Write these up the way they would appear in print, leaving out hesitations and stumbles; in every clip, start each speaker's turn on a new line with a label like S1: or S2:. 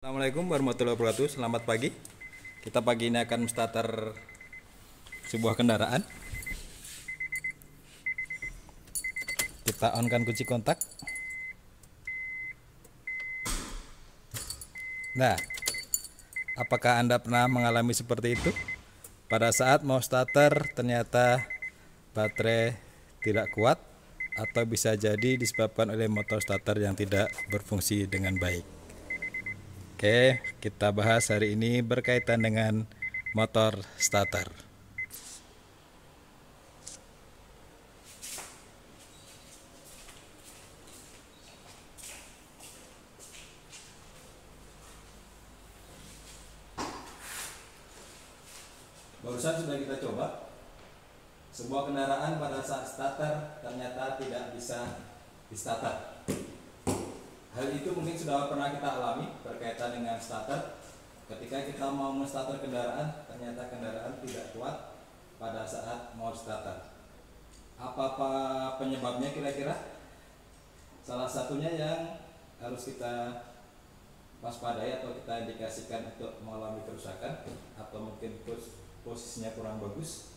S1: Assalamualaikum warahmatullahi wabarakatuh. Selamat pagi. Kita pagi ini akan starter sebuah kendaraan. Kita on-kan kunci kontak. Nah, apakah Anda pernah mengalami seperti itu? Pada saat mau starter ternyata baterai tidak kuat, atau bisa jadi disebabkan oleh motor starter yang tidak berfungsi dengan baik. Oke, kita bahas hari ini berkaitan dengan motor starter. Barusan sudah kita coba sebuah kendaraan pada saat starter ternyata tidak bisa di-starter. Hal itu mungkin sudah pernah kita alami berkaitan dengan starter. Ketika kita mau men-starter kendaraan, ternyata kendaraan tidak kuat pada saat mau starter. Apa penyebabnya kira-kira? Salah satunya yang harus kita waspadai atau kita indikasikan untuk mengalami kerusakan atau mungkin posisinya kurang bagus,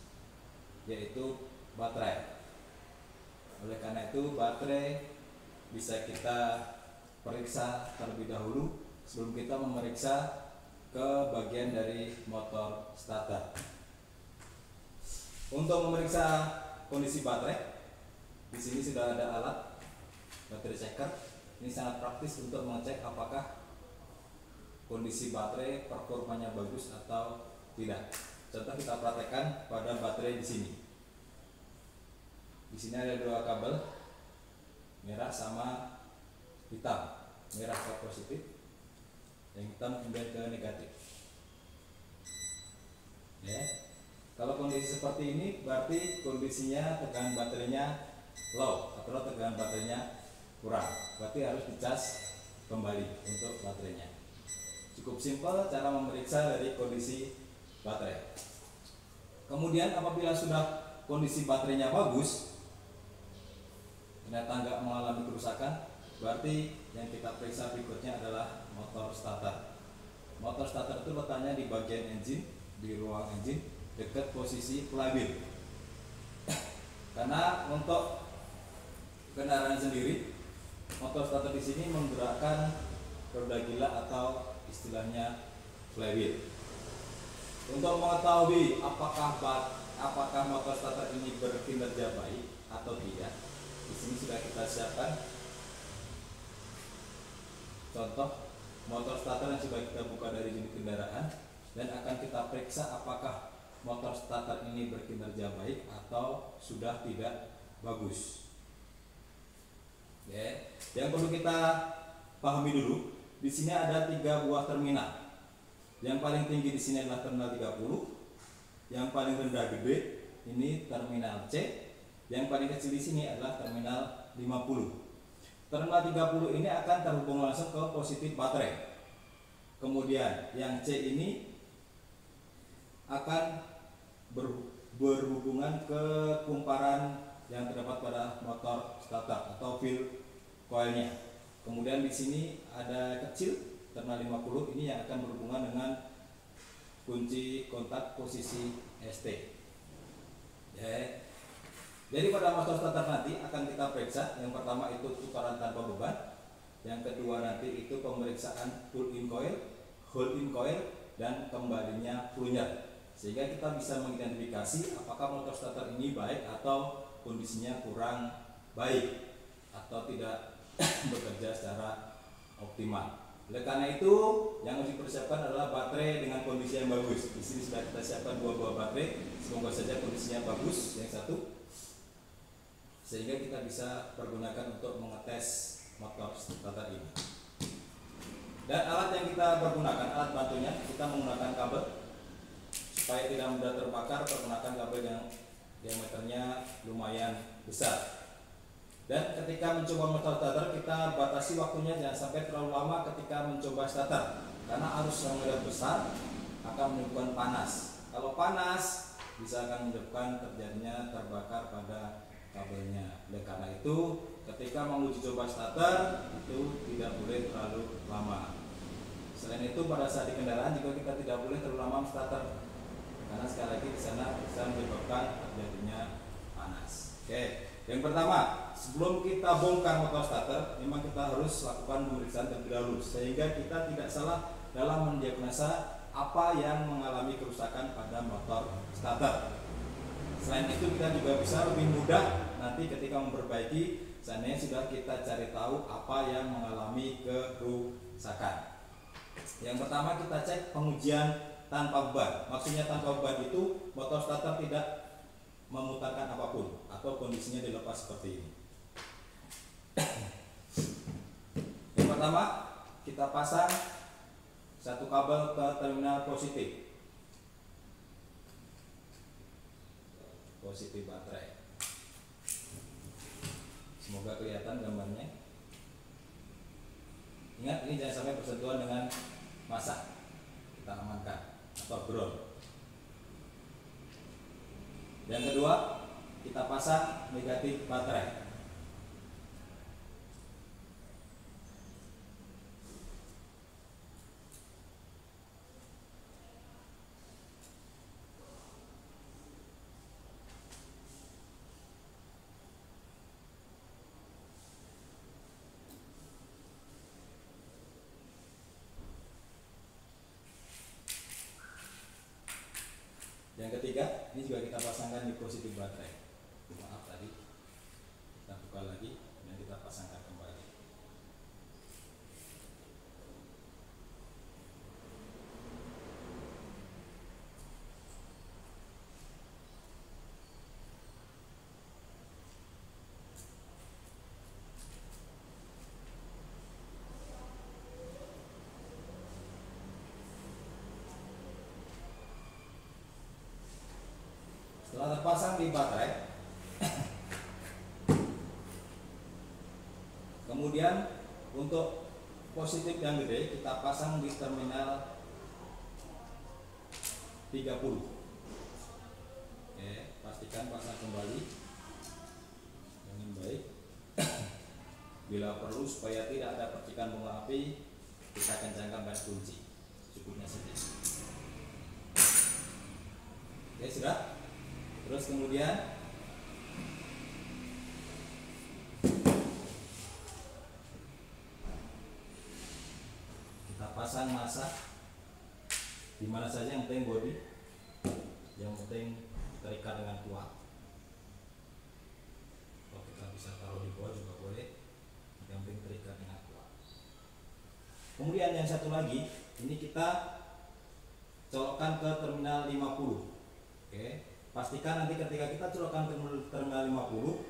S1: yaitu baterai. Oleh karena itu baterai bisa kita periksa terlebih dahulu sebelum kita memeriksa ke bagian dari motor starter. Untuk memeriksa kondisi baterai, di sini sudah ada alat baterai checker. Ini sangat praktis untuk mengecek apakah kondisi baterai performanya bagus atau tidak. Contoh kita praktekkan pada baterai di sini. Di sini ada dua kabel, merah sama hitam. Merah ke positif, yang hitam kemudian ke negatif. Ya. Kalau kondisi seperti ini berarti kondisinya tegangan baterainya low atau tegangan baterainya kurang. Berarti harus dicas kembali untuk baterainya. Cukup simpel cara memeriksa dari kondisi baterai. Kemudian apabila sudah kondisi baterainya bagus, ternyata nggak mengalami kerusakan, berarti yang kita periksa berikutnya adalah motor starter. Motor starter itu letaknya di bagian engine, di ruang engine, dekat posisi flywheel. Karena untuk kendaraan sendiri, motor starter di sini menggerakkan roda gila atau istilahnya flywheel. Untuk mengetahui apakah motor starter ini berkinerja baik atau tidak, di sini sudah kita siapkan contoh motor starter yang sudah kita buka dari unit kendaraan, dan akan kita periksa apakah motor starter ini berkinerja baik atau sudah tidak bagus. Oke. Yang perlu kita pahami dulu, di sini ada 3 buah terminal. Yang paling tinggi di sini adalah terminal 30, yang paling rendah gede ini terminal C, yang paling kecil di sini adalah terminal 50. Terminal 30 ini akan terhubung langsung ke positif baterai. Kemudian yang C ini akan berhubungan ke kumparan yang terdapat pada motor starter atau fill coilnya. Kemudian di sini ada kecil terminal 50 ini yang akan berhubungan dengan kunci kontak posisi ST. Ya. Jadi pada motor starter nanti akan kita periksa, yang pertama itu putaran tanpa beban, yang kedua nanti itu pemeriksaan pull in coil, hold in coil, dan kembalinya plunger, sehingga kita bisa mengidentifikasi apakah motor starter ini baik atau kondisinya kurang baik atau tidak bekerja secara optimal. Oleh karena itu yang harus dipersiapkan adalah baterai dengan kondisi yang bagus. Di sini sudah kita siapkan 2 buah baterai, semoga saja kondisinya bagus yang satu, sehingga kita bisa pergunakan untuk mengetes motor starter ini. Dan alat yang kita pergunakan, alat bantunya, kita menggunakan kabel supaya tidak mudah terbakar. Pergunakan kabel yang diameternya lumayan besar. Dan ketika mencoba motor starter, kita batasi waktunya jangan sampai terlalu lama ketika mencoba starter, karena arus yang lebih besar akan menyebabkan panas. Kalau panas bisa akan menyebabkan terjadinya terbakar pada kabelnya. Oleh karena itu, ketika menguji coba starter itu tidak boleh terlalu lama. Selain Selain itu pada saat di kendaraan juga kita tidak boleh terlalu lama starter, karena sekali lagi di sana bisa menyebabkan terjadinya panas. Oke, yang pertama, sebelum kita bongkar motor starter, memang kita harus lakukan pemeriksaan terlebih dahulu sehingga kita tidak salah dalam mendiagnosa apa yang mengalami kerusakan pada motor starter. Selain itu kita juga bisa lebih mudah nanti ketika memperbaiki, seandainya sudah kita cari tahu apa yang mengalami kerusakan. Yang pertama kita cek pengujian tanpa beban. Maksudnya tanpa beban itu motor starter tidak memutarkan apapun atau kondisinya dilepas seperti ini. Yang pertama kita pasang satu kabel ke terminal positif baterai. Semoga kelihatan gambarnya. Ingat, ini jangan sampai bersentuhan dengan massa, kita amankan atau ground. Yang kedua, kita pasang negatif baterai. Yang ketiga, ini juga kita pasangkan di positif baterai. Maaf tadi, kita buka lagi dan kita pasangkan kembali. Setelah terpasang di baterai, kemudian untuk positif yang gede kita pasang di terminal 30. Oke, pastikan pasang kembali dengan baik. Bila perlu supaya tidak ada percikan bunga api, kita kencangkan gas kunci cukupnya saja. Oke, sudah. Terus kemudian kita pasang massa di mana saja, yang penting body, yang penting terikat dengan kuat. Kalau kita bisa taruh di bawah juga boleh, yang penting terikat dengan kuat. Kemudian yang satu lagi, ini kita colokkan ke terminal 50. Oke. Pastikan nanti ketika kita colokkan ke terminal 50,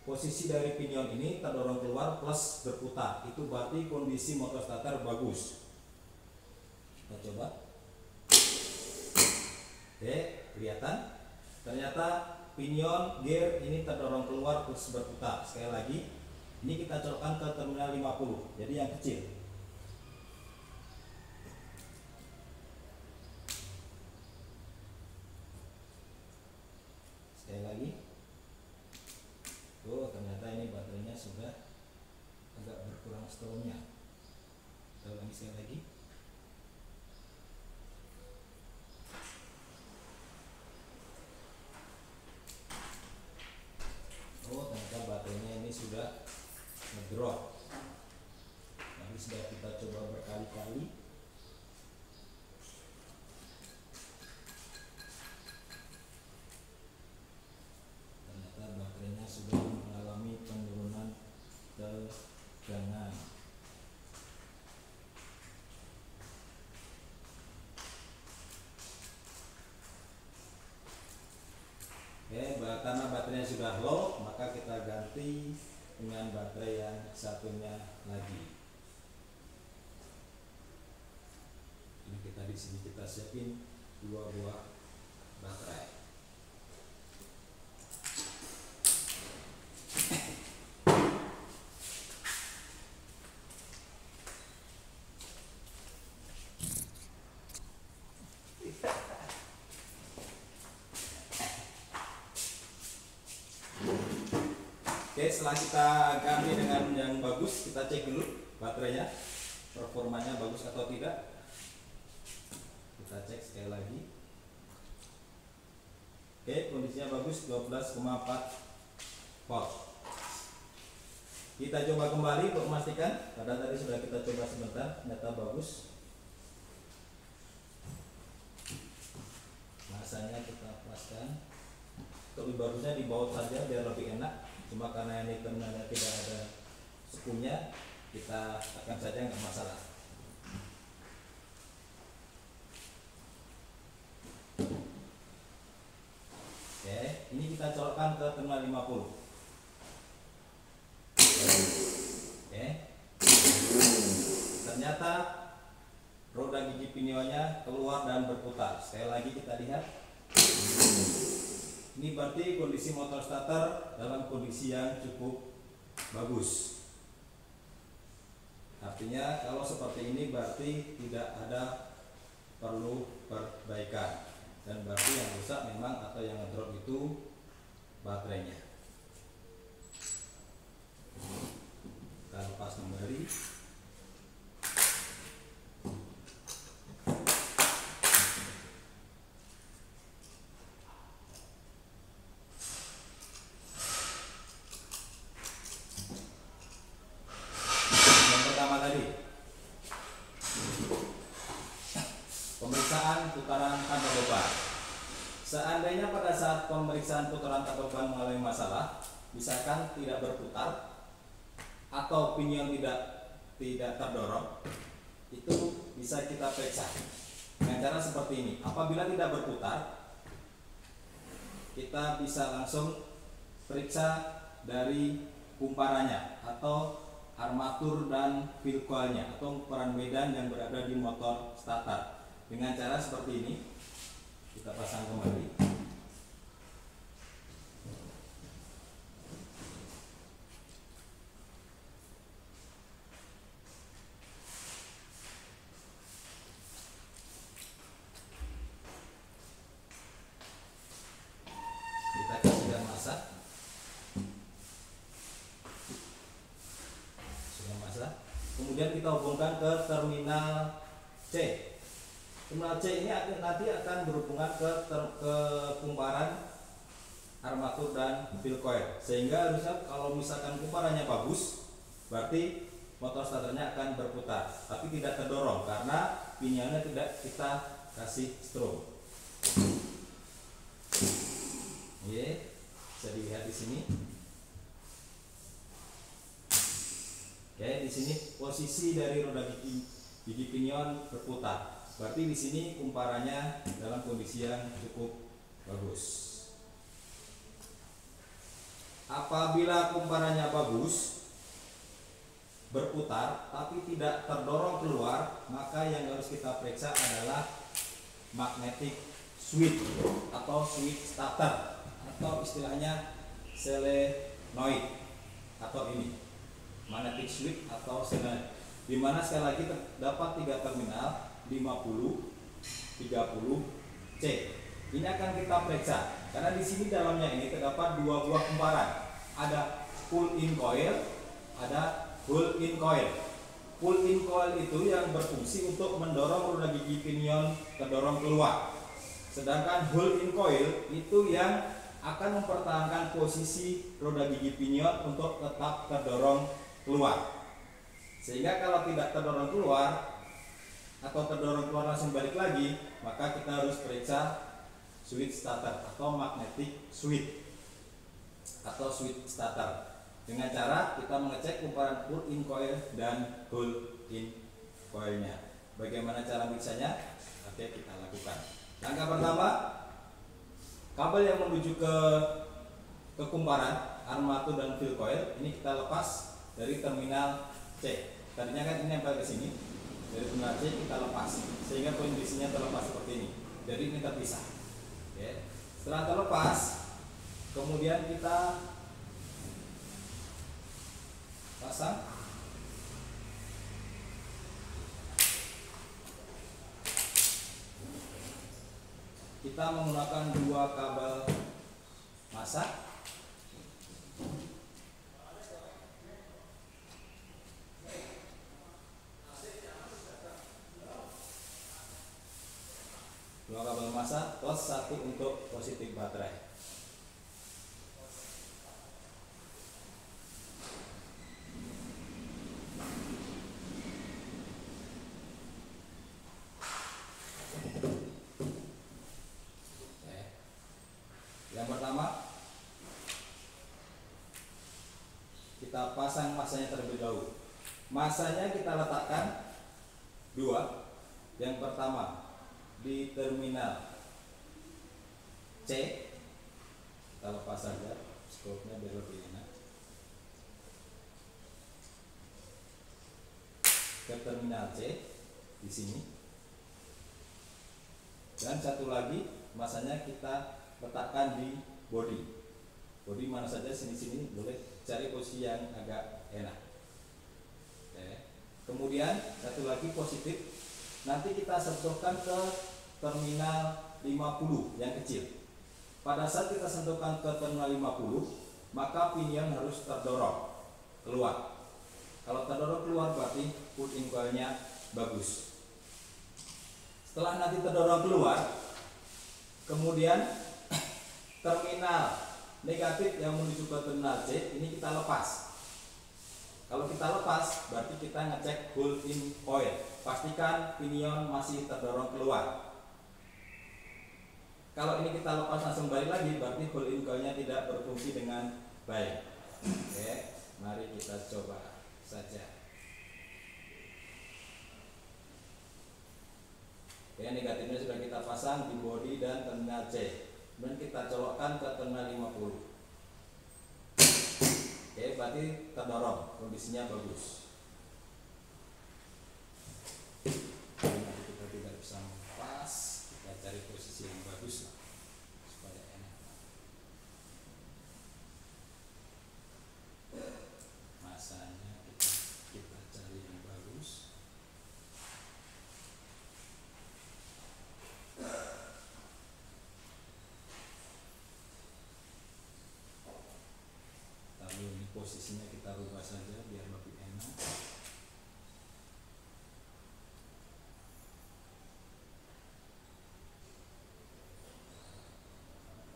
S1: posisi dari pinion ini terdorong keluar plus berputar. Itu berarti kondisi motor starter bagus. Kita coba. Oke, kelihatan? Ternyata pinion gear ini terdorong keluar plus berputar. Sekali lagi, ini kita colokkan ke terminal 50. Jadi yang kecil. Sekali lagi. Oh, ternyata ini baterainya sudah agak berkurang strongnya. Kita ulangi sekali lagi. Oh, ternyata baterainya ini sudah ngedrop. Nanti sudah kita coba berkali-kali. Sudah mengalami penurunan tegangan. Oke, karena baterainya sudah low, maka kita ganti dengan baterai yang satunya lagi. Ini kita di sini kita siapin 2 buah baterai. Oke, setelah kita ganti dengan yang bagus, kita cek dulu baterainya. performanya bagus atau tidak. Kita cek sekali lagi. Oke, kondisinya bagus, 12,4 volt. Kita coba kembali untuk memastikan, karena tadi sudah kita coba sebentar, ternyata bagus. Masanya kita paskan. Lebih bagusnya dibaut saja biar lebih enak. Cuma karena ini terminalnya tidak ada spunya, kita tekan saja nggak masalah. Oke, ini kita colokkan ke terminal 50. Oke, ternyata roda gigi pinionnya keluar dan berputar. Sekali lagi kita lihat. Ini berarti kondisi motor starter dalam kondisi yang cukup bagus. Artinya kalau seperti ini berarti tidak ada perlu perbaikan, dan berarti yang rusak memang atau yang ngedrop itu baterainya. Kita lepas kembali. Pemeriksaan putaran tabel beban. Seandainya pada saat pemeriksaan putaran tabel beban mengalami masalah, misalkan tidak berputar atau pinion tidak terdorong, itu bisa kita periksa dengan cara seperti ini. Apabila tidak berputar, kita bisa langsung periksa dari kumparannya atau armatur dan feel coilnya atau kumparan medan yang berada di motor starter. Dengan cara seperti ini, kita pasang kembali. Kita kasihkan masa. Sudah masa. Kemudian kita hubungkan ke terminal C. Terminal C ini nanti akan berhubungan ke kumparan armatur dan feel coil, sehingga harusnya kalau misalkan kumparannya bagus, berarti motor starternya akan berputar, tapi tidak terdorong karena pinionnya tidak kita kasih strom. Oke, bisa dilihat di sini. Oke, di sini posisi dari roda gigi pinion berputar. Berarti di sini kumparannya dalam kondisi yang cukup bagus. Apabila kumparannya bagus, berputar tapi tidak terdorong keluar, maka yang harus kita periksa adalah magnetic switch atau switch starter, atau istilahnya solenoid atau ini magnetic switch atau solenoid, dimana sekali lagi terdapat 3 terminal 50, 30 C. Ini akan kita periksa karena di sini dalamnya ini terdapat 2 buah kumparan. Ada pull in coil, ada pull in coil. Pull in coil itu yang berfungsi untuk mendorong roda gigi pinion terdorong keluar. Sedangkan pull in coil itu yang akan mempertahankan posisi roda gigi pinion untuk tetap terdorong keluar. Sehingga kalau tidak terdorong keluar atau terdorong keluar langsung balik lagi, maka kita harus periksa switch starter atau magnetic switch atau switch starter dengan cara kita mengecek kumparan pull in coil dan pull in coilnya. Bagaimana cara meriksanya? Oke, kita lakukan. Langkah pertama, kabel yang menuju ke kumparan armatur dan feel coil ini kita lepas dari terminal C. Tadinya kan ini nempel ke sini. Dari terminal C kita lepas sehingga kondisinya terlepas seperti ini. Jadi ini terpisah. Oke. Setelah terlepas, kemudian kita pasang kita menggunakan 2 kabel masa. 2 kabel massa plus 1 untuk positif baterai. Yang pertama, kita pasang massanya terlebih dahulu. Massanya kita letakkan 2. Yang pertama di terminal C, kita lepas saja skopnya biar lebih enak. Ke terminal C di sini. Dan satu lagi massanya kita letakkan di body. Body mana saja, sini-sini boleh, cari posisi yang agak enak. Kemudian satu lagi positif, nanti kita sentuhkan ke terminal 50 yang kecil. Pada saat kita sentuhkan ke terminal 50, maka pinion harus terdorong keluar. Kalau terdorong keluar berarti pull-in coilnya bagus. Setelah nanti terdorong keluar, kemudian terminal negatif yang menuju ke terminal C ini kita lepas. Kalau kita lepas berarti kita ngecek pull-in coil. Pastikan pinion masih terdorong keluar. Kalau ini kita lepas langsung balik lagi berarti pull-in coilnya tidak berfungsi dengan baik. Oke, mari kita coba saja. Oke, negatifnya sudah kita pasang di body dan terminal C. Kemudian kita colokkan ke terminal 50. Oke, berarti terdorong, kondisinya bagus. Nanti kita tidak bisa pas, kita cari posisi yang bagus lah supaya enak. Masanya kita cari yang bagus. Ini posisinya kita rubah saja biar lebih enak.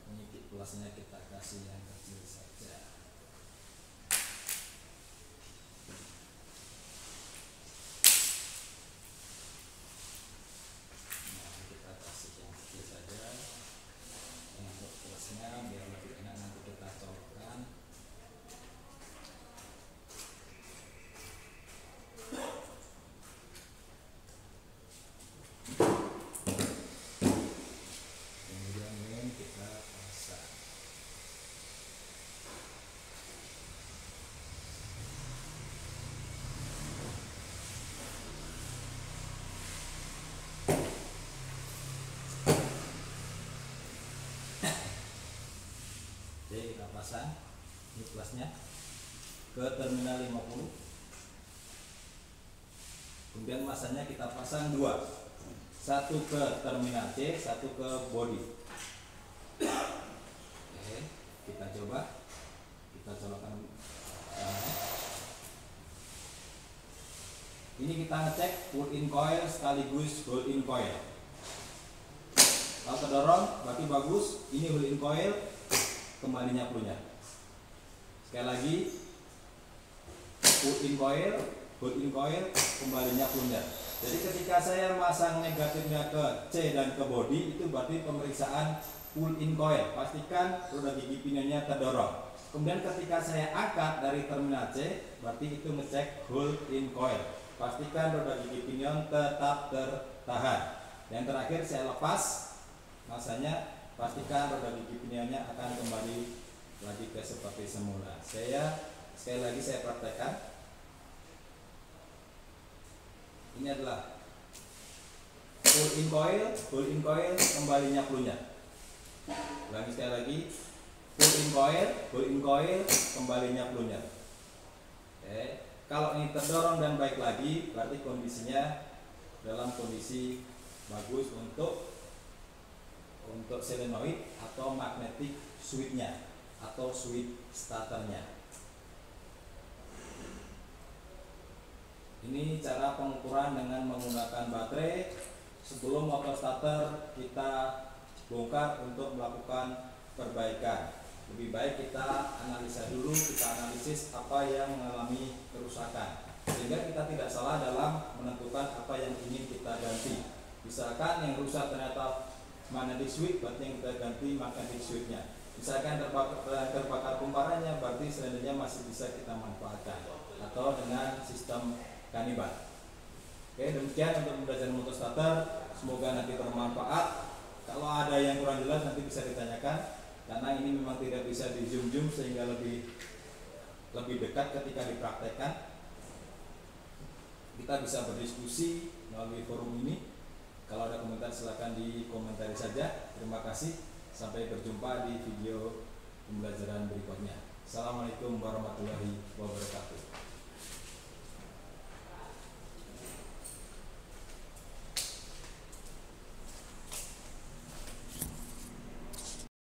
S1: Ini plusnya kita kasih yang kecil saja. Nah, kita kasih yang kecil saja. Untuk plusnya biar lebih enak nanti kita colokkan. Oke, kita pasang ini plusnya ke terminal 50. Kemudian masanya kita pasang 2. Satu ke terminal C, satu ke body. Oke, kita coba. Kita colokkan. Ini kita ngecek pull-in coil sekaligus hold-in coil. Kalau terdorong berarti bagus. Ini hold-in coil, kembalinya pullnya. Sekali lagi, pull-in coil, hold-in coil, kembalinya pullnya. Jadi ketika saya masang negatifnya ke C dan ke body, itu berarti pemeriksaan pull-in coil. Pastikan roda gigi pinionnya terdorong. Kemudian ketika saya angkat dari terminal C, berarti itu ngecek hold-in coil. Pastikan roda gigi pinion tetap tertahan. Yang terakhir saya lepas masanya. Pastikan roda gigi pinionnya akan kembali lagi ke seperti semula. Sekali lagi saya praktekkan. Ini adalah pull-in coil, kembalinya pullnya. Ulangi sekali lagi, pull-in coil, kembalinya pullnya. Oke. Kalau ini terdorong dan baik lagi, berarti kondisinya dalam kondisi bagus untuk solenoid atau magnetic switchnya atau switch starternya. Ini cara pengukuran dengan menggunakan baterai sebelum motor starter kita bongkar untuk melakukan perbaikan. Lebih baik kita analisa dulu, kita analisis apa yang mengalami kerusakan, sehingga kita tidak salah dalam menentukan apa yang ingin kita ganti. Misalkan yang rusak ternyata magnetic switch, berarti yang kita ganti magnetic switchnya. Misalkan terbakar kumparannya, berarti selanjutnya masih bisa kita manfaatkan, atau dengan sistem kanibal. Oke, demikian untuk belajar motor starter. Semoga nanti bermanfaat. Kalau ada yang kurang jelas nanti bisa ditanyakan, karena ini memang tidak bisa di zoom sehingga lebih dekat ketika dipraktekkan. Kita bisa berdiskusi melalui forum ini. Kalau ada komentar silakan dikomentari saja. Terima kasih. Sampai berjumpa di video pembelajaran berikutnya. Assalamualaikum warahmatullahi wabarakatuh.